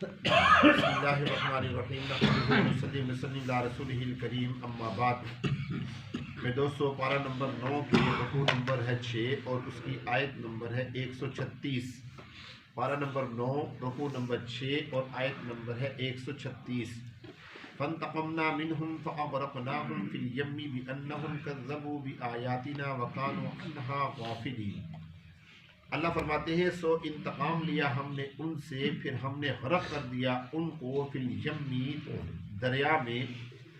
بسم اللہ الرحمن الرحیم نحمدہ علی رسولہ الکریم اما بعد۔ میں دوستو پارہ نمبر 9 کے رکوع نمبر ہے 6 اور اس کی آیت نمبر ہے 136۔ پارہ نمبر 9 رکوع نمبر 6 اور آیت نمبر ہے 136۔ فانتقمنا منہم فاغرقناہم فی الیم بانہم کذبوا بآیاتنا وکانوا عنہا غافلین۔ اللہ فرماتے ہیں سو انتقام لیا ہم نے ان سے، پھر ہم نے غرق کر دیا ان کو فی الیم دریا میں،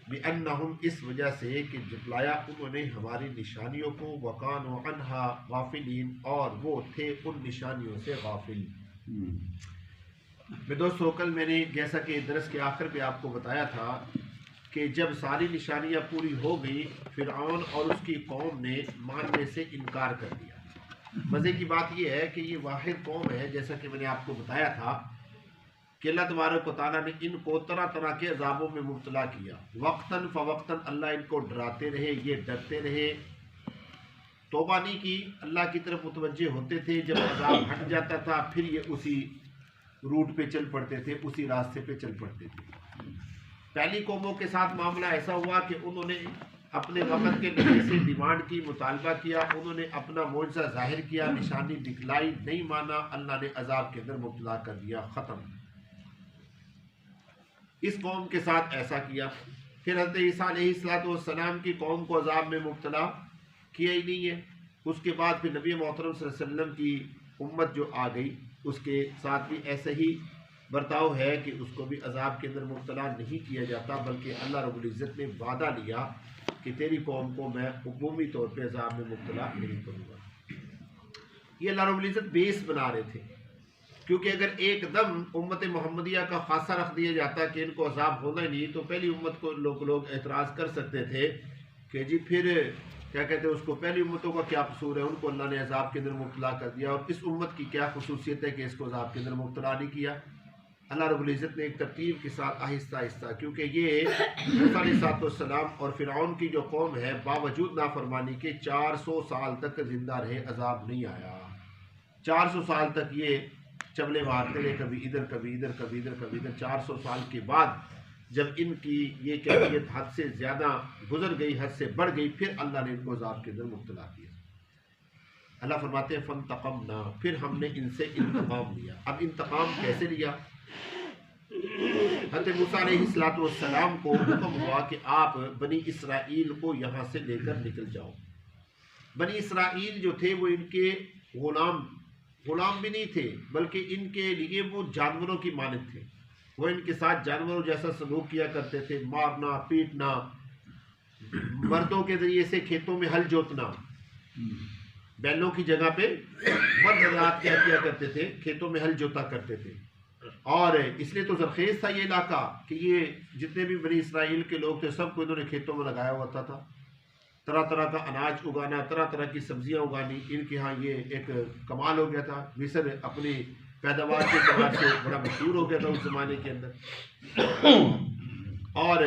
بانہم اس وجہ سے کہ جھٹلایا انہوں نے ہماری نشانیوں کو، وکانوا عنہا غافلین اور وہ تھے ان نشانیوں سے غافل۔ میں دوستو کل میں نے جیسا کہ درس کے آخر پہ آپ کو بتایا تھا کہ جب ساری نشانیاں پوری ہو گئی، فرعون اور اس کی قوم نے ماننے سے انکار کر دیا۔ مزے کی بات یہ ہے کہ یہ واحد قوم ہے، جیسا کہ میں نے آپ کو بتایا تھا کہ اللہ تبارک و تعالیٰ نے ان کو طرح طرح کے عذابوں میں مبتلا کیا، وقتاً فوقتاً اللہ ان کو ڈراتے رہے، یہ ڈرتے رہے، توبہ نہیں کی، اللہ کی طرف متوجہ ہوتے تھے، جب عذاب ہٹ جاتا تھا پھر یہ اسی روٹ پہ چل پڑتے تھے، اسی راستے پہ چل پڑتے تھے۔ پہلی قوموں کے ساتھ معاملہ ایسا ہوا کہ انہوں نے اپنے وقت کے نبی سے ڈیمانڈ کی، مطالبہ کیا، انہوں نے اپنا معجزہ ظاہر کیا، نشانی دکھلائی، نہیں مانا، اللہ نے عذاب کے اندر مبتلا کر دیا، ختم۔ اس قوم کے ساتھ ایسا کیا۔ پھر حضرت عیسیٰ علیہ السلام کی قوم کو عذاب میں مبتلا کیا ہی نہیں ہے۔ اس کے بعد پھر نبی محترم صلی اللہ علیہ وسلم کی امت جو آ گئی، اس کے ساتھ بھی ایسا ہی برتاؤ ہے کہ اس کو بھی عذاب کے اندر مبتلا نہیں کیا جاتا، بلکہ اللہ رب العزت نے وعدہ لیا کہ تیری قوم کو میں عمومی طور پہ عذاب میں مبتلا نہیں کروں گا۔ یہ اللہ رب العزت بیس بنا رہے تھے، کیونکہ اگر ایک دم امت محمدیہ کا خاصہ رکھ دیا جاتا کہ ان کو عذاب ہونا ہی نہیں، تو پہلی امت کو لوگ اعتراض کر سکتے تھے کہ جی پھر کیا کہتے ہیں اس کو، پہلی امتوں کا کیا قصور ہے، ان کو اللہ نے عذاب کے اندر مبتلا کر دیا، اور اس امت کی کیا خصوصیت ہے کہ اس کو عذاب کے اندر مبتلا نہیں کیا۔ اللہ رب العزت نے ایک ترتیب کے ساتھ آہستہ آہستہ، کیونکہ یہ موسیٰ علیہ السلام اور فرعون کی جو قوم ہے باوجود نافرمانی کے 400 سال تک زندہ رہے، عذاب نہیں آیا۔ 400 سال تک یہ چبلے مارتے رہے، کبھی ادھر کبھی ادھر کبھی ادھر کبھی ادھر۔ 400 سال کے بعد جب ان کی یہ کیفیت حد سے زیادہ گزر گئی، حد سے بڑھ گئی، پھر اللہ نے ان کو عذاب کے اندر مبتلا کیا۔ اللہ فرماتے ہیں فانتقمنا، پھر ہم نے ان سے انتقام لیا۔ اب انتقام کیسے لیا؟ حضرت موسیٰ علیہ السلام کو حکم ہوا کہ آپ بنی اسرائیل کو یہاں سے لے کر نکل جاؤ۔ بنی اسرائیل جو تھے وہ ان کے غلام بھی نہیں تھے، بلکہ ان کے لیے وہ جانوروں کی مانند تھے۔ وہ ان کے ساتھ جانوروں جیسا سلوک کیا کرتے تھے، مارنا پیٹنا، مردوں کے ذریعے سے کھیتوں میں ہل جوتنا، بیلوں کی جگہ پہ مرد حضرات کیا کرتے تھے، کھیتوں میں ہل جوتا کرتے تھے۔ اور اس لیے تو زرخیز تھا یہ علاقہ کہ یہ جتنے بھی بنی اسرائیل کے لوگ تھے سب کو انہوں نے کھیتوں میں لگایا ہوتا تھا، طرح طرح کا اناج اگانا، طرح طرح کی سبزیاں اگانی، ان کے ہاں یہ ایک کمال ہو گیا تھا۔ مصر اپنی پیداوار کے اعتبار سے بڑا مشہور ہو گیا تھا اس زمانے کے اندر۔ اور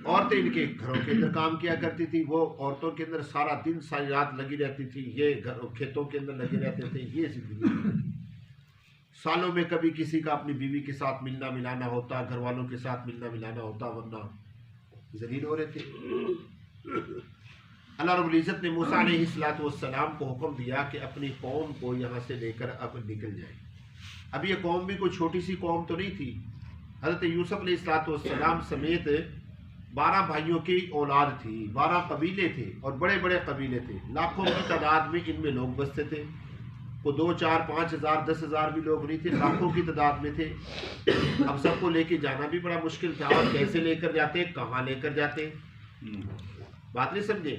عورتیں ان کے گھروں کے اندر کام کیا کرتی تھی، وہ عورتوں کے اندر سارا دن ساری رات لگی رہتی تھی، یہ کھیتوں کے اندر لگے رہتے تھے، یہ زندگی۔ سالوں میں کبھی کسی کا اپنی بیوی کے ساتھ ملنا ملانا ہوتا، گھر والوں کے ساتھ ملنا ملانا ہوتا، ورنہ ذلیل ہو رہے تھے۔ اللہ رب العزت نے موسیٰ علیہ السلام کو حکم دیا کہ اپنی قوم کو یہاں سے لے کر اب نکل جائے۔ اب یہ قوم بھی کوئی چھوٹی سی قوم تو نہیں تھی۔ حضرت یوسف علیہ السلام سمیت 12 بھائیوں کی اولاد تھی، 12 قبیلے تھے اور بڑے بڑے قبیلے تھے، لاکھوں کی تعداد میں ان میں لوگ بستے تھے۔ وہ 2 4 5 ہزار 10 ہزار بھی لوگ نہیں تھے، لاکھوں کی تعداد میں تھے۔ اب سب کو لے کے جانا بھی بڑا مشکل تھا، اور کیسے لے کر جاتے، کہاں لے کر جاتے، بات نہیں سمجھے؟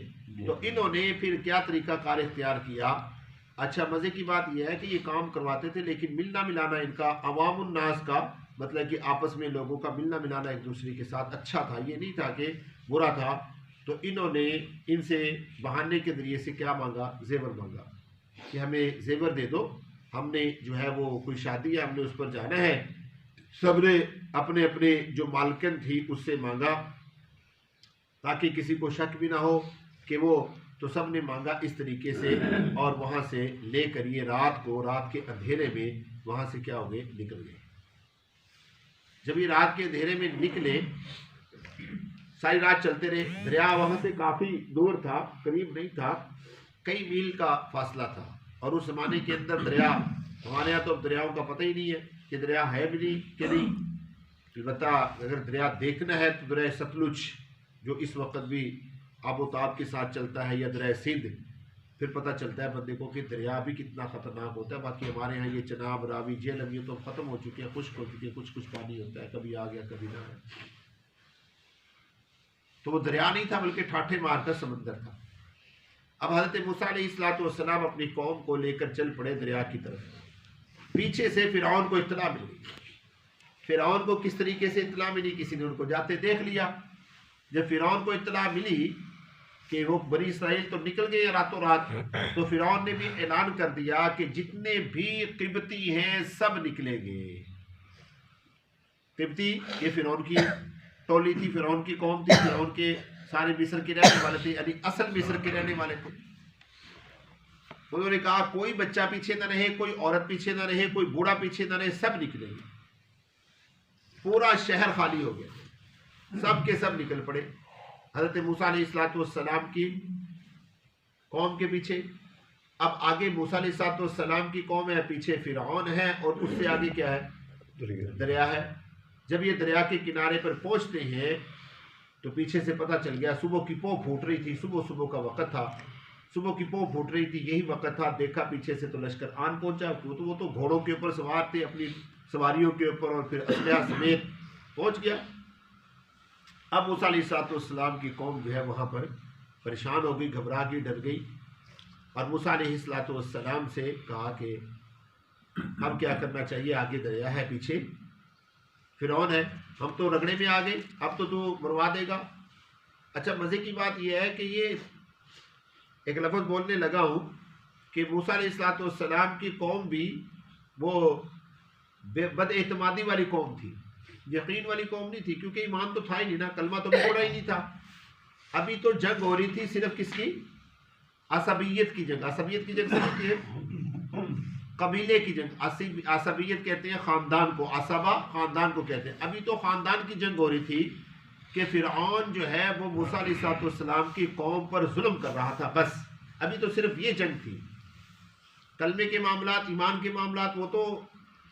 تو انہوں نے پھر کیا طریقہ کار اختیار کیا؟ اچھا مزے کی بات یہ ہے کہ یہ کام کرواتے تھے، لیکن ملنا ملانا ان کا عوام الناس کا مطلب کہ آپس میں لوگوں کا ملنا ملانا ایک دوسرے کے ساتھ اچھا تھا، یہ نہیں تھا کہ برا تھا۔ تو انہوں نے ان سے بہانے کے ذریعے سے کیا مانگا؟ زیور مانگا کہ ہمیں زیور دے دو، ہم نے جو ہے وہ کوئی شادی ہے، ہم نے اس پر جانا ہے۔ سب نے اپنے اپنے جو مالکن تھی اس سے مانگا تاکہ کسی کو شک بھی نہ ہو کہ وہ، تو سب نے مانگا اس طریقے سے، اور وہاں سے لے کر یہ رات کے اندھیرے میں وہاں سے کیا ہو گئے، نکل گئے۔ جب یہ رات کے اندھیرے میں نکلے، ساری رات چلتے رہے، دریا وہاں سے کافی دور تھا، قریب نہیں تھا، کئی میل کا فاصلہ تھا، اور اس زمانے کے اندر دریا، ہمارے یہاں تو اب دریاؤں کا پتہ ہی نہیں ہے کہ دریا ہے بھی نہیں کہ نہیں، البتہ اگر دریا دیکھنا ہے تو دریا ستلج جو اس وقت بھی آب و تاب کے ساتھ چلتا ہے، یا دریا سندھ، پھر پتہ چلتا ہے بندے کو کہ دریا بھی کتنا خطرناک ہوتا ہے۔ باقی ہمارے یہاں یہ چناب، راوی، جہلم یہ تو ختم ہو چکے ہیں، خشک ہو چکے ہیں، کچھ پانی ہوتا ہے، کبھی آ گیا کبھی نہ آیا۔ تو وہ دریا نہیں تھا بلکہ ٹھاٹھے مارتا سمندر تھا۔ اب حضرت موسیٰ علیہ السلام اپنی قوم کو لے کر چل پڑے دریا کی طرف۔ پیچھے سے فرعون کو اطلاع ملی۔ فرعون کو کس طریقے سے اطلاع ملی؟ کسی نے ان کو جاتے دیکھ لیا۔ جب فرعون کو اطلاع ملی کہ وہ بنی اسرائیل تو نکل گئے راتوں رات، تو فرعون نے بھی اعلان کر دیا کہ جتنے بھی قبطی ہیں سب نکلیں گے۔ قبطی یہ فرعون کی ٹولی تھی، فرعون کی قوم تھی، فرعون کے سارے مصر کے رہنے والے تھے، یعنی اصل مصر کے رہنے والے تھے۔ انہوں نے کہا کوئی بچہ پیچھے نہ رہے، کوئی عورت پیچھے نہ رہے، کوئی بوڑھا پیچھے نہ رہے، سب نکلیں گے۔ پورا شہر خالی ہو گیا، سب کے سب نکل پڑے حضرت موسیٰ علیہ السلام کی قوم کے پیچھے۔ اب آگے موسیٰ علیہ السلام کی قوم ہے، پیچھے فرعون ہے، اور اس سے آگے کیا ہے؟ دریا ہے۔ جب یہ دریا کے کنارے پر پہنچتے ہیں تو پیچھے سے پتہ چل گیا، صبح کی پو پھوٹ رہی تھی، صبح کا وقت تھا، صبح کی پو پھوٹ رہی تھی، یہی وقت تھا۔ دیکھا پیچھے سے تو لشکر آن پہنچا، وہ تو گھوڑوں کے اوپر سوار تھے، اپنی سواریوں کے اوپر، اور پھر اسلحہ سمیت پہنچ گیا۔ اب موسیٰ علیہ السلام کی قوم جو ہے وہاں پر پریشان ہو گئی، گھبرا گئی، ڈر گئی، اور موسیٰ علیہ السلام سے کہا کہ اب کیا کرنا چاہیے؟ آگے دریا ہے، پیچھے فرعون ہے، ہم تو رگڑے میں آ گئے، اب تو مروا دے گا۔ اچھا مزے کی بات یہ ہے کہ یہ ایک لفظ بولنے لگا ہوں کہ موسیٰ علیہ السلام کی قوم بھی وہ بد اعتمادی والی قوم تھی، یقین والی قوم نہیں تھی، کیونکہ ایمان تو تھا ہی نہیں نا، کلمہ تو پڑا ہی نہیں تھا۔ ابھی تو جنگ ہو رہی تھی صرف کس کی؟ عصبیت کی جنگ۔ عصبیت کی جنگ سمجھتے ہیں؟ قبیلے کی جنگ۔ عصبیت کہتے ہیں خاندان کو، عصبہ خاندان کو کہتے ہیں۔ ابھی تو خاندان کی جنگ ہو رہی تھی کہ فرعون جو ہے وہ موسیٰ علیہ السلام کی قوم پر ظلم کر رہا تھا، بس ابھی تو صرف یہ جنگ تھی۔ کلمے کے معاملات، ایمان کے معاملات وہ تو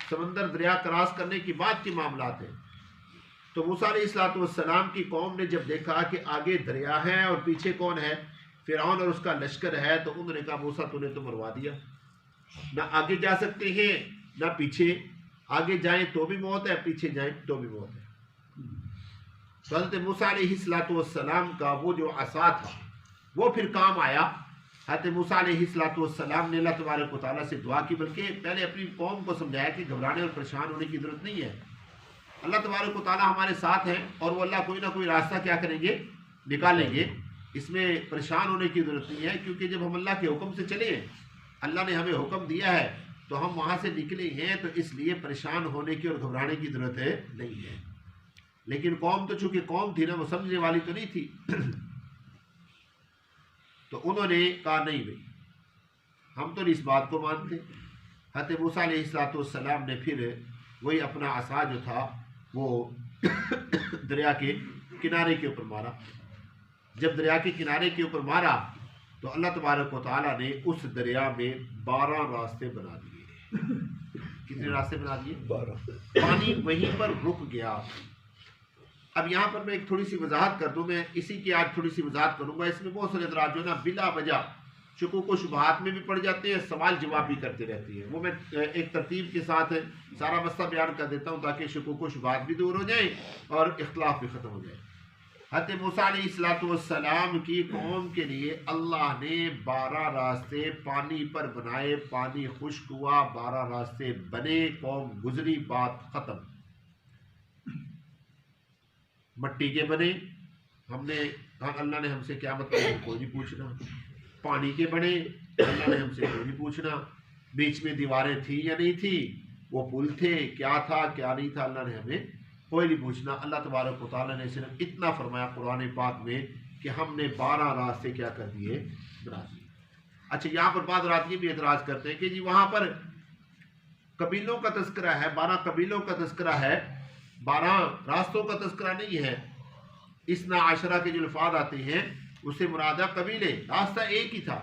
سمندر دریا کراس کرنے کی بات کے معاملات ہیں۔ تو موسیٰ علیہ السلام کی قوم نے جب دیکھا کہ آگے دریا ہے اور پیچھے کون ہے؟ فرعون اور اس کا لشکر ہے، تو انہوں نے کہا موسیٰ تو نے تو مروا دیا، نہ آگے جا سکتے ہیں نہ پیچھے، آگے جائیں تو بھی موت ہے، پیچھے جائیں تو بھی موت ہے۔ تو حضرت موسیٰ علیہ السلام کا وہ جو عصا تھا وہ پھر کام آیا۔ حضرت موسیٰ علیہ السلام نے اللہ تبارک و تعالیٰ سے دعا کی، بلکہ پہلے اپنی قوم کو سمجھایا کہ گھبرانے اور پریشان ہونے کی ضرورت نہیں ہے، اللہ تبارک و تعالیٰ ہمارے ساتھ ہیں، اور وہ اللہ کوئی نہ کوئی راستہ کیا کریں گے؟ نکالیں گے۔ اس میں پریشان ہونے کی ضرورت نہیں ہے، کیونکہ جب ہم اللہ کے حکم سے چلے ہیں، اللہ نے ہمیں حکم دیا ہے تو ہم وہاں سے نکلے ہیں، تو اس لیے پریشان ہونے کی اور گھبرانے کی ضرورت نہیں ہے۔ لیکن قوم تو چونکہ قوم تھی نا، وہ سمجھنے والی تو نہیں تھی، تو انہوں نے کہا نہیں بھائی ہم تو نہیں اس بات کو مانتے۔ حضرت موسیٰ علیہ السلام نے پھر وہی اپنا عصا جو تھا وہ دریا کے کنارے کے اوپر مارا۔ جب دریا کے کنارے کے اوپر مارا تو اللہ تبارک و تعالیٰ نے اس دریا میں 12 راستے بنا دیے۔ کتنے راستے بنا دیے؟ 12۔ پانی وہیں پر رک گیا۔ اب یہاں پر میں ایک تھوڑی سی وضاحت کر دوں، میں اسی کی آج تھوڑی سی وضاحت کروں گا۔ اس میں بہت سارے حضرات جو ہے نا بلا وجہ شکوک و شبہات میں بھی پڑ جاتے ہیں، سوال جواب بھی کرتے رہتے ہیں، وہ میں ایک ترتیب کے ساتھ سارا مسئلہ بیان کر دیتا ہوں تاکہ شکوک و شبہات بھی دور ہو جائیں اور اختلاف بھی ختم ہو جائے۔ حضرت موسیٰ علیہ السلام کی قوم کے لیے اللہ نے 12 راستے پانی پر بنائے، پانی خشک ہوا، 12 راستے بنے، قوم گزری، بات ختم۔ مٹی کے بنے، ہم نے اللہ نے ہم سے کیا مطلب کوئی نہیں پوچھنا۔ پانی کے بنے، اللہ نے ہم سے کوئی نہیں پوچھنا۔ بیچ میں دیواریں تھی یا نہیں تھی، وہ پل تھے، کیا تھا کیا نہیں تھا، اللہ نے ہمیں کوئی نہیں پوچھنا۔ اللہ تبارک و تعالیٰ نے صرف اتنا فرمایا قرآن پاک میں کہ ہم نے 12 راستے کیا کر دیے؟ بنا دیے۔ اچھا یہاں پر بعض رات یہ بھی اعتراض کرتے ہیں کہ جی وہاں پر قبیلوں کا تذکرہ ہے، 12 قبیلوں کا تذکرہ ہے، 12 راستوں کا تذکرہ نہیں ہے. اسنا عشرہ کے جو الفاظ آتے ہیں اس سے مرادہ قبیلے، راستہ ایک ہی تھا.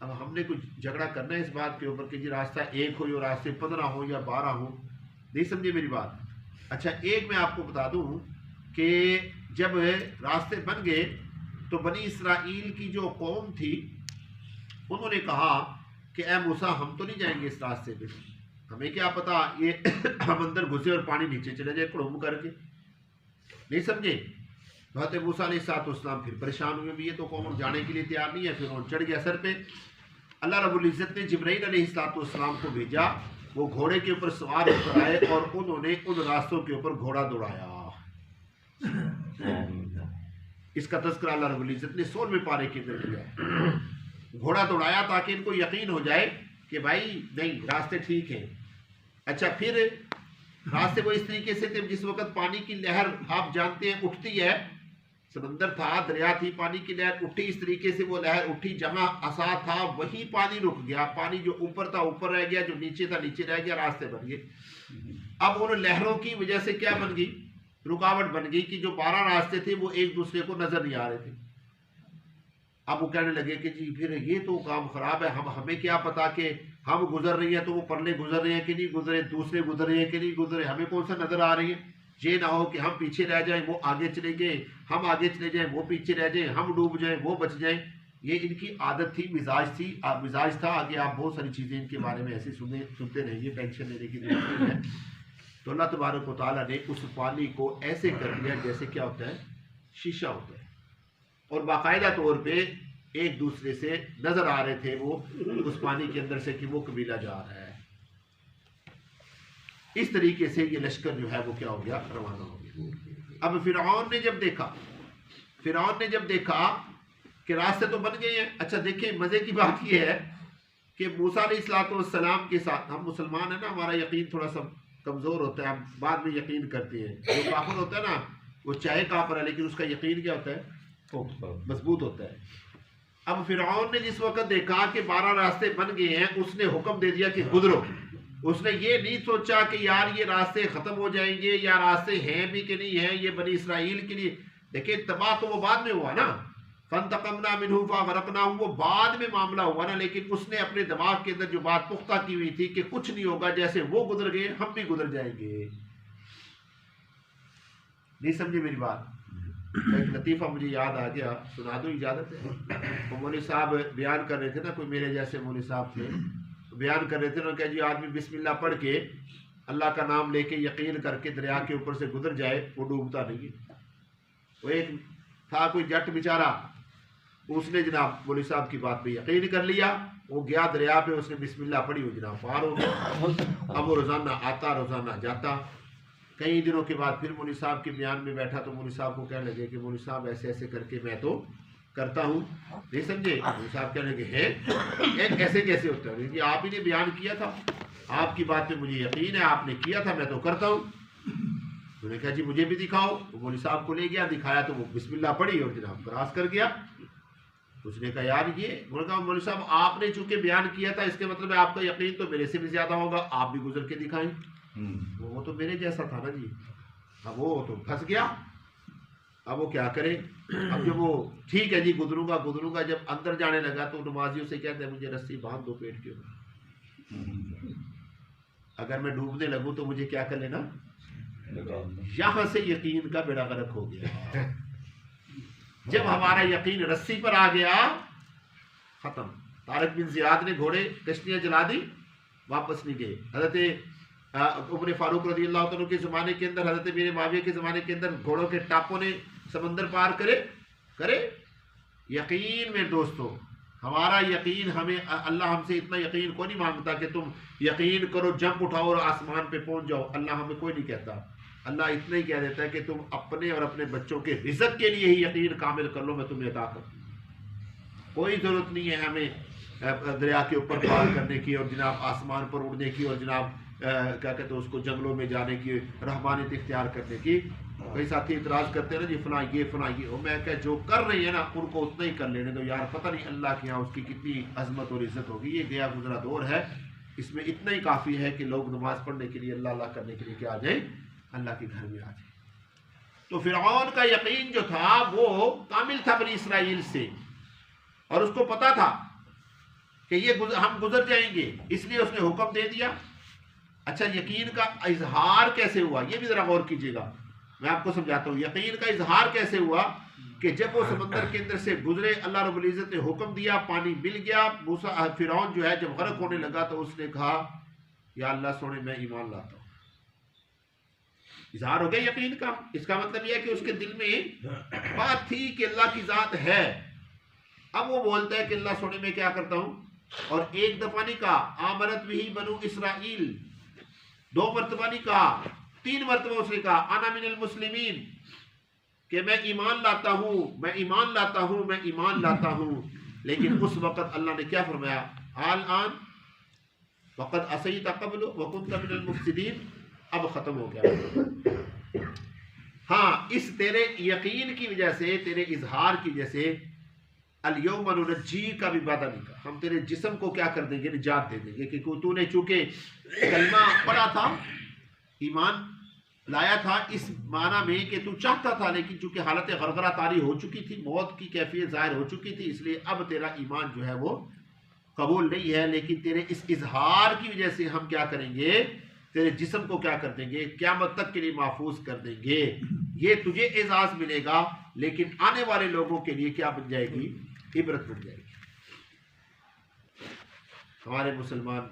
اب ہم نے کچھ جھگڑا کرنا ہے اس بات کے اوپر کہ جی راستہ ایک ہو یا راستے 15 ہو یا 12 ہو. نہیں سمجھے میری بات؟ اچھا ایک میں آپ کو بتا دوں کہ جب راستے بن گئے تو بنی اسرائیل کی جو قوم تھی انہوں نے کہا کہ اے موسیٰ ہم تو نہیں جائیں گے اس راستے پہ، ہمیں کیا پتا یہ ہم اندر گھسے اور پانی نیچے چلے جائے کڑوم کر کے. نہیں سمجھے؟ حضرت موسیٰ علیہ السلام پھر پریشان ہوئے بھی، یہ تو قوم جانے کے لیے تیار نہیں ہے. پھر وہ چڑھ گیا سر پہ. اللہ رب العزت نے جبرائیل علیہ السلام کو بھیجا، وہ گھوڑے کے اوپر سوار ہو کر آئے اور انہوں نے ان راستوں کے اوپر گھوڑا دوڑایا. اس کا تذکرہ اللہ رب العزت نے 16ویں پارے کے اندر کیا ہے. گھوڑا دوڑایا تاکہ ان کو یقین ہو جائے کہ بھائی نہیں راستے ٹھیک ہیں. اچھا پھر راستے وہ اس طریقے سے تھے جس وقت پانی کی لہر آپ جانتے ہیں اٹھتی ہے، سمندر تھا، دریا تھی، پانی کی لہر اٹھی، اس طریقے سے وہ لہر اٹھی، جہاں عصا تھا وہی پانی رک گیا، پانی جو اوپر تھا اوپر رہ گیا، جو نیچے تھا نیچے رہ گیا، راستے بن گئے. اب ان لہروں کی وجہ سے کیا بن گئی؟ رکاوٹ بن گئی کہ جو 12 راستے تھے وہ ایک دوسرے کو نظر نہیں آ رہے تھے. اب وہ کہنے لگے کہ جی پھر یہ تو کام خراب ہے، ہمیں کیا پتا کہ ہم گزر رہی ہیں تو وہ پرلے گزر رہے ہیں کہ نہیں گزرے، دوسرے گزر رہے ہیں کہ نہیں گزرے، ہمیں کون سا نظر آ رہی ہے. یہ نہ ہو کہ ہم پیچھے رہ جائیں وہ آگے چلے گئے، ہم آگے چلے جائیں وہ پیچھے رہ جائیں، ہم ڈوب جائیں وہ بچ جائیں. یہ ان کی عادت تھی، مزاج تھا. آگے آپ بہت ساری چیزیں ان کے بارے میں ایسے سنتے رہیں گے، ٹینشن لینے کی ضرورت نہیں ہے. تو اللہ تبارک و تعالیٰ نے اس پانی کو ایسے کر دیا جیسے کیا ہوتا ہے، شیشہ ہوتا ہے، اور باقاعدہ طور پہ ایک دوسرے سے نظر آ رہے تھے وہ اس پانی کے اندر سے کہ وہ قبیلہ جا رہا ہے. اس طریقے سے یہ لشکر جو ہے وہ کیا ہو گیا، روانہ ہو گیا. اب فرعون نے جب دیکھا کہ راستے تو بن گئے ہیں. اچھا دیکھیں مزے کی بات یہ ہے کہ موسیٰ علیہ السلام کے ساتھ، ہم مسلمان ہیں نا، ہمارا یقین تھوڑا سا کمزور ہوتا ہے، ہم بعد میں یقین کرتے ہیں. جو کافر ہوتا ہے نا وہ چاہے کافر ہے لیکن اس کا یقین کیا ہوتا ہے، مضبوط ہوتا ہے. اب فرعون نے جس وقت دیکھا کہ 12 راستے بن گئے ہیں اس نے حکم دے دیا کہ گزرو. اس نے یہ نہیں سوچا کہ یار یہ راستے ختم ہو جائیں گے یا راستے ہیں بھی کہ نہیں ہیں، یہ بنی اسرائیل کے لیے. دیکھیں تباہ تو وہ بعد میں ہوا نا، فَانْتَقَمْنَا مِنْهُ فَأَغْرَقْنَاهُمْ، وہ بعد میں معاملہ ہوا نا. لیکن اس نے اپنے دماغ کے اندر جو بات پختہ کی ہوئی تھی کہ کچھ نہیں ہوگا، جیسے وہ گزر گئے ہم بھی گزر جائیں گے. نہیں سمجھے میری بات؟ ایک لطیفہ مجھے یاد آ گیا، سنا دو اجازت ہے؟ وہ مولوی صاحب بیان کر رہے تھے نا، کوئی میرے جیسے مولوی صاحب تھے، بیان کر رہے تھے نا کہ جی آدمی بسم اللہ پڑھ کے اللہ کا نام لے کے یقین کر کے دریا کے اوپر سے گزر جائے وہ ڈوبتا نہیں ہے. وہ ایک تھا کوئی جٹ بیچارہ، اس نے جناب مولوی صاحب کی بات پہ یقین کر لیا، وہ گیا دریا پہ، اس نے بسم اللہ پڑھی، وہ جناب پار ہو گیا. اب وہ روزانہ آتا روزانہ جاتا. کئی دنوں کے بعد پھر مولوی صاحب کے بیان میں بیٹھا تو مولوی صاحب کو کہنے لگے کہ مولوی صاحب ایسے ایسے کر کے میں تو کرتا ہوں. نہیں سمجھے؟ مولوی صاحب کہنے لگے ہے ایسے کیسے ہوتا ہے؟ کہ آپ ہی نے بیان کیا تھا، آپ کی بات پہ مجھے یقین ہے، آپ نے کیا تھا، میں تو کرتا ہوں. انہوں نے کہا جی مجھے بھی دکھاؤ. وہ مولوی صاحب کو لے گیا، دکھایا تو وہ بسم اللہ پڑھی اور جناب کراس کر گیا. اس نے کہا یار یہ مولوی صاحب آپ نے چونکہ بیان کیا تھا اس کے مطلب ہے آپ کا یقین تو میرے سے بھی زیادہ ہوگا، آپ بھی گزر کے دکھائیں. وہ تو میرے جیسا تھا نا جی. اب وہ تو پھنس گیا، اب وہ کیا کرے. اب جب وہ ٹھیک ہے جی گزروں گا، جب اندر جانے لگا تو نمازیوں سے کہتے ہیں مجھے رسی باندھ دو پیٹ کے اوپر، اگر میں ڈوبنے لگوں تو مجھے کیا کر لینا. یہاں سے یقین کا بیڑا غرق ہو گیا. جب ہمارا یقین رسی پر آ گیا ختم. طارق بن زیاد نے گھوڑے کشتیاں جلا دی، واپس نہیں گئے. حضرت عمر فاروق رضی اللہ عنہ کے زمانے کے اندر، حضرت امیر معاویہ کے زمانے کے اندر گھوڑوں کے ٹاپوں نے سمندر پار کرے. یقین میں دوستو ہمارا یقین، ہمیں اللہ ہم سے اتنا یقین کوئی نہیں مانگتا کہ تم یقین کرو جمپ اٹھاؤ اور آسمان پہ پہنچ جاؤ. اللہ ہمیں کوئی نہیں کہتا. اللہ اتنا ہی کہہ دیتا ہے کہ تم اپنے اور اپنے بچوں کے رزق کے لیے ہی یقین کامل کر لو، میں تمہیں عطا کروں. کوئی ضرورت نہیں ہے ہمیں دریا کے اوپر پار کرنے کی اور جناب آسمان پر اڑنے کی اور جناب کیا کہتے ہیں اس کو جنگلوں میں جانے کی، رحمانیت اختیار کرنے کی. کئی ساتھی اعتراض کرتے ہیں نا جی فلاں یہ اور میں کہ جو کر رہی ہے نا ان کو اتنا ہی کر لینے دو یار، پتہ نہیں اللہ کے یہاں اس کی کتنی عظمت اور عزت ہوگی. یہ گیا گزرا دور ہے، اس میں اتنا ہی کافی ہے کہ لوگ نماز پڑھنے کے لیے اللہ کرنے کے لیے کیا آ جائیں، اللہ کے گھر میں آ جائے. تو فرعون کا یقین جو تھا وہ کامل تھا بنی اسرائیل سے، اور اس کو پتا تھا کہ یہ ہم گزر جائیں گے، اس لیے اس نے حکم دے دیا. اچھا، یقین کا اظہار کیسے ہوا یہ بھی ذرا غور کیجیے گا، میں آپ کو سمجھاتا ہوں. یقین کا اظہار کیسے ہوا کہ جب وہ سمندر کے اندر سے گزرے، اللہ رب العزت نے حکم دیا، پانی مل گیا. فرعون جو ہے جب غرق ہونے لگا تو اس نے کہا یا اللہ سونے میں ایمان لاتا ہوں. اظہار ہو گیا یقین کا. اس کا مطلب یہ ہے کہ اس کے دل میں بات تھی کہ اللہ کی ذات ہے. اب وہ بولتا ہے کہ اللہ سونے میں کیا کرتا ہوں. اور ایک دفعہ نہیں کہا آمنت بھی بنو اسرائیل، 2 مرتبہ نہیں کہا، 3 مرتبہ اس نے کہا انا من المسلمین، کہ میں ایمان لاتا ہوں، میں ایمان لاتا ہوں، میں ایمان لاتا ہوں. لیکن اس وقت اللہ نے کیا فرمایا، الآن وقد عصیت قبل وکنت من المفسدین. اب ختم ہو گیا. ہاں، اس تیرے یقین کی وجہ سے، تیرے اظہار کی وجہ سے الیوم ننجی کا بھی وعدہ نہیں کہا، ہم تیرے جسم کو کیا کر دیں گے، نجات دے دیں گے. کہ تو نے چونکہ کلمہ پڑھا تھا، ایمان لایا تھا اس معنی میں کہ تو چاہتا تھا، لیکن چونکہ حالت غرغرہ طاری ہو چکی تھی، موت کی کیفیت ظاہر ہو چکی تھی، اس لیے اب تیرا ایمان جو ہے وہ قبول نہیں ہے. لیکن تیرے اس اظہار کی وجہ سے ہم کیا کریں گے، تیرے جسم کو کیا کر دیں گے، قیامت تک کے لیے محفوظ کر دیں گے. یہ تجھے اعزاز ملے گا، لیکن آنے والے لوگوں کے لیے کیا بن جائے گی، عبرت بن جائے گی. ہمارے مسلمان،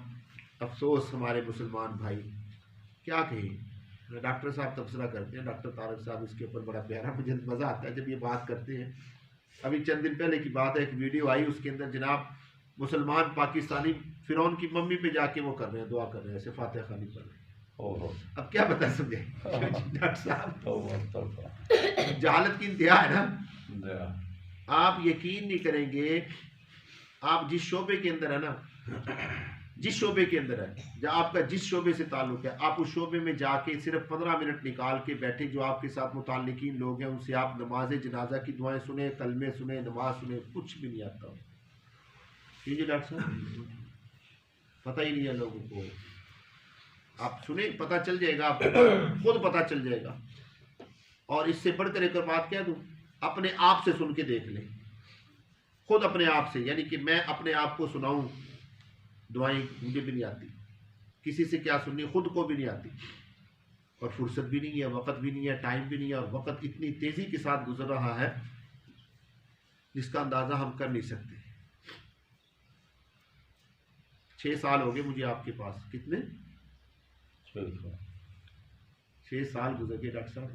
افسوس ہمارے مسلمان بھائی کیا کہیں. ڈاکٹر صاحب تبصرہ کرتے ہیں، ڈاکٹر طارق صاحب، اس کے اوپر بڑا پیارا، مجھے مزہ آتا ہے جب یہ بات کرتے ہیں. ابھی چند دن پہلے کی بات ہے، ایک ویڈیو آئی، اس کے اندر جناب مسلمان پاکستانی فرعون کی ممی پہ جا کے وہ کر رہے ہیں، دعا کر رہے ہیں، ایسے فاتحہ خانی پڑھ رہے ہیں. اب کیا بتا سمجھے ڈاکٹر صاحب، جہالت کی انتہا ہے نا. آپ یقین نہیں کریں گے، آپ جس شعبے کے اندر ہے نا، جس شعبے کے اندر ہے، جب آپ کا جس شعبے سے تعلق ہے، آپ اس شعبے میں جا کے صرف 15 منٹ نکال کے بیٹھے، جو آپ کے ساتھ متعلقین لوگ ہیں ان سے آپ نماز جنازہ کی دعائیں سنیں، کلمے سنیں، نماز سنیں، کچھ بھی نہیں آتا. جی ڈاکٹر صاحب، پتہ ہی نہیں ہے لوگوں کو. آپ سنیں، پتہ چل جائے گا، آپ خود پتہ چل جائے گا. اور اس سے بڑھ کر ایک بات کہہ دوں، اپنے آپ سے سن کے دیکھ لیں، خود اپنے آپ سے. یعنی کہ میں اپنے آپ کو سناؤں دعائیں، مجھے بھی نہیں آتی. کسی سے کیا سننی، خود کو بھی نہیں آتی. اور فرصت بھی نہیں ہے، وقت بھی نہیں ہے، ٹائم بھی نہیں ہے. اور وقت اتنی تیزی کے ساتھ گزر رہا ہے جس کا اندازہ ہم کر نہیں سکتے. 6 سال ہو گئے مجھے آپ کے پاس. کتنے؟ 6 سال گزر گئے ڈاکٹر صاحب.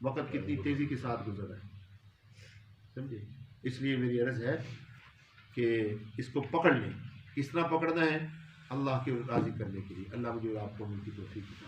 وقت کتنی تیزی کے ساتھ گزر رہا ہے، سمجھے. اس لیے میری عرض ہے کہ اس کو پکڑ لیں. کس طرح پکڑنا ہے، اللہ کے راضی کرنے کے لیے. اللہ مجھے اور آپ کو ان کی توفیق دے.